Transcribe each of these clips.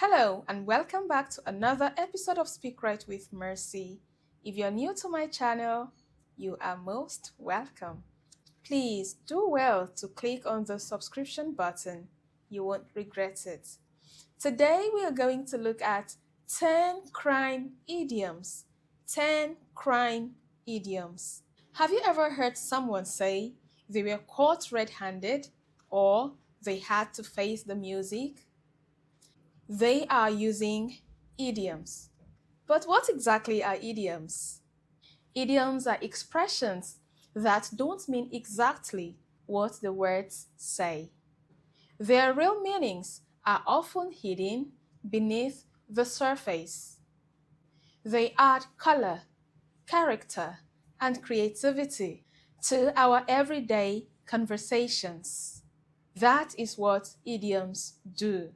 Hello, and welcome back to another episode of Speak Right with Mercy. If you're new to my channel, you are most welcome. Please do well to click on the subscription button. You won't regret it. Today, we are going to look at 10 crime idioms. 10 crime idioms. Have you ever heard someone say they were caught red-handed or they had to face the music? They are using idioms. But what exactly are idioms? Idioms are expressions that don't mean exactly what the words say. Their real meanings are often hidden beneath the surface. They add color, character, and creativity to our everyday conversations. That is what idioms do.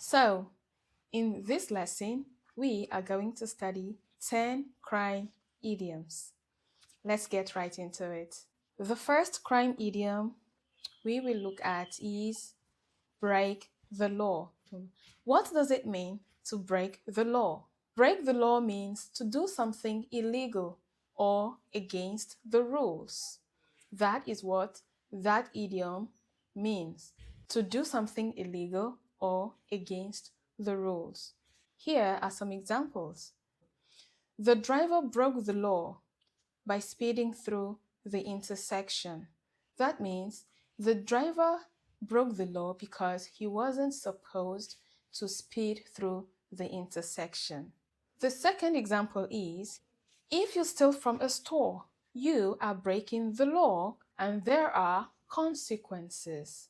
So, in this lesson, we are going to study 10 crime idioms. Let's get right into it. The first crime idiom we will look at is break the law. What does it mean to break the law? Break the law means to do something illegal or against the rules. That is what that idiom means, to do something illegal or against the rules. Here are some examples. The driver broke the law by speeding through the intersection. That means the driver broke the law because he wasn't supposed to speed through the intersection. The second example is, if you steal from a store, you are breaking the law and there are consequences.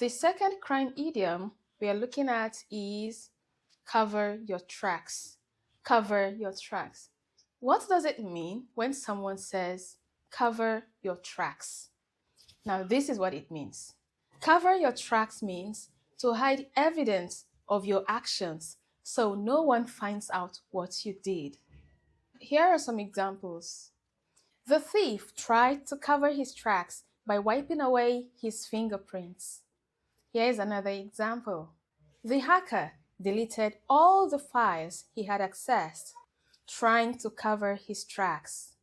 The second crime idiom we are looking at is cover your tracks. Cover your tracks. What does it mean when someone says cover your tracks? Now, this is what it means. Cover your tracks means to hide evidence of your actions so no one finds out what you did. Here are some examples. The thief tried to cover his tracks by wiping away his fingerprints. Here is another example. The hacker deleted all the files he had accessed, trying to cover his tracks.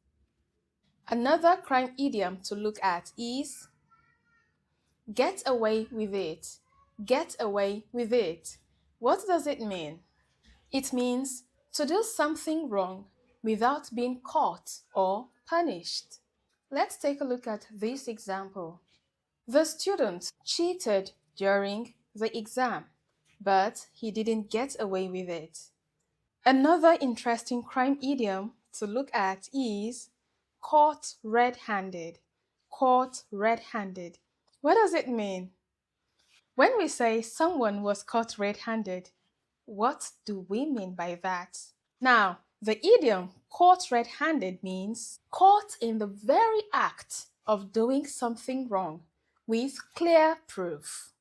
Another crime idiom to look at is get away with it. Get away with it. What does it mean? It means to do something wrong without being caught or punished. Let's take a look at this example. The student cheated during the exam, but he didn't get away with it. Another interesting crime idiom to look at is caught red-handed. Caught red-handed. What does it mean? When we say someone was caught red-handed, what do we mean by that? Now, the idiom caught red-handed means caught in the very act of doing something wrong with clear proof.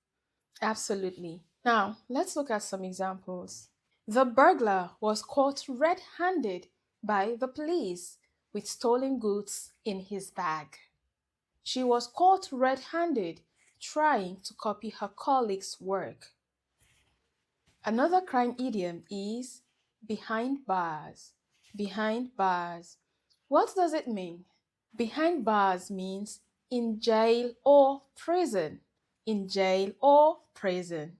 Absolutely. Now, let's look at some examples. The burglar was caught red-handed by the police with stolen goods in his bag. She was caught red-handed trying to copy her colleague's work. Another crime idiom is behind bars. Behind bars. What does it mean? Behind bars means in jail or prison. In jail or prison.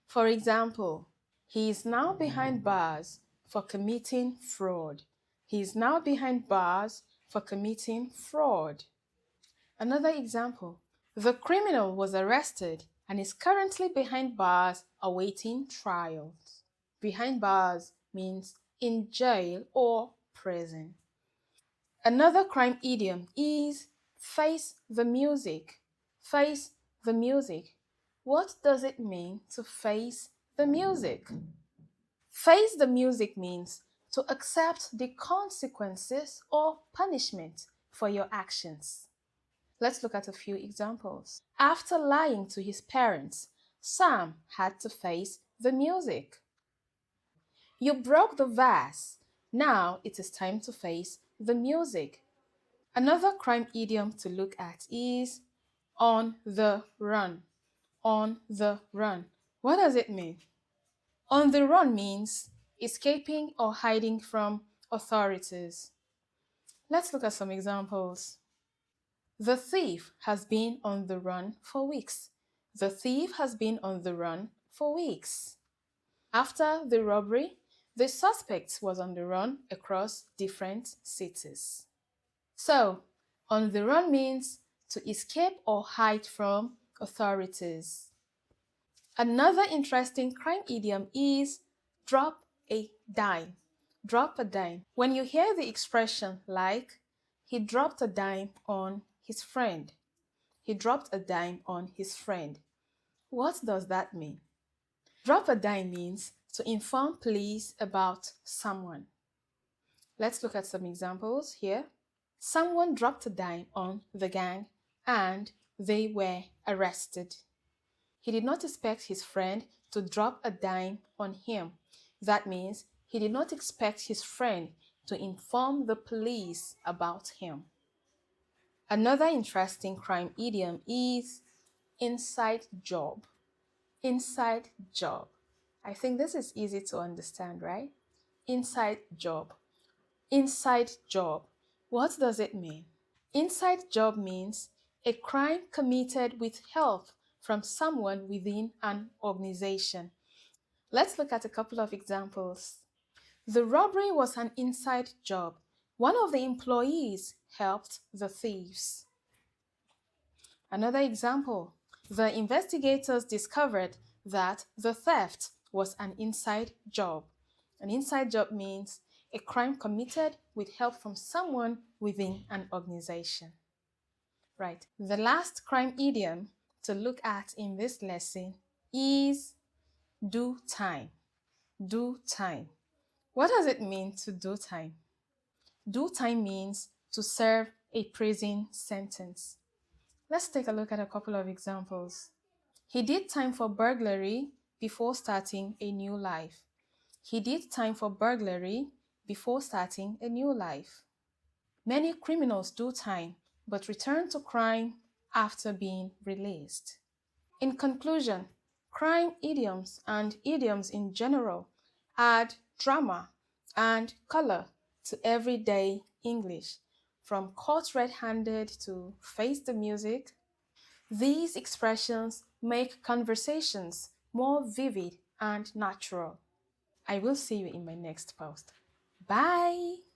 For example, he is now behind bars for committing fraud. He is now behind bars for committing fraud. Another example, the criminal was arrested and is currently behind bars awaiting trials. Behind bars means in jail or prison. Another crime idiom is face the music. Face the music. What does it mean to face the music? Face the music means to accept the consequences or punishment for your actions. Let's look at a few examples. After lying to his parents, Sam had to face the music. You broke the vase. Now it is time to face the music. Another crime idiom to look at is on the run. On the run. What does it mean? On the run means escaping or hiding from authorities. Let's look at some examples. The thief has been on the run for weeks. The thief has been on the run for weeks. After the robbery, the suspect was on the run across different cities. So, on the run means to escape or hide from authorities. Another interesting crime idiom is drop a dime. Drop a dime. When you hear the expression like, he dropped a dime on his friend. He dropped a dime on his friend. What does that mean? Drop a dime means to inform police about someone. Let's look at some examples here. Someone dropped a dime on the gang and they were arrested. He did not expect his friend to drop a dime on him. That means he did not expect his friend to inform the police about him. Another interesting crime idiom is inside job. Inside job. I think this is easy to understand, right? Inside job. Inside job. What does it mean? Inside job means a crime committed with help from someone within an organization. Let's look at a couple of examples. The robbery was an inside job. One of the employees helped the thieves. Another example. The investigators discovered that the theft was an inside job. An inside job means a crime committed with help from someone within an organization. Right. The last crime idiom to look at in this lesson is do time. Do time. What does it mean to do time? Do time means to serve a prison sentence. Let's take a look at a couple of examples. He did time for burglary before starting a new life. He did time for burglary before starting a new life. Many criminals do time but return to crime after being released. In conclusion, crime idioms and idioms in general add drama and color to everyday English, from caught red-handed to face the music. These expressions make conversations more vivid and natural. I will see you in my next post. Bye!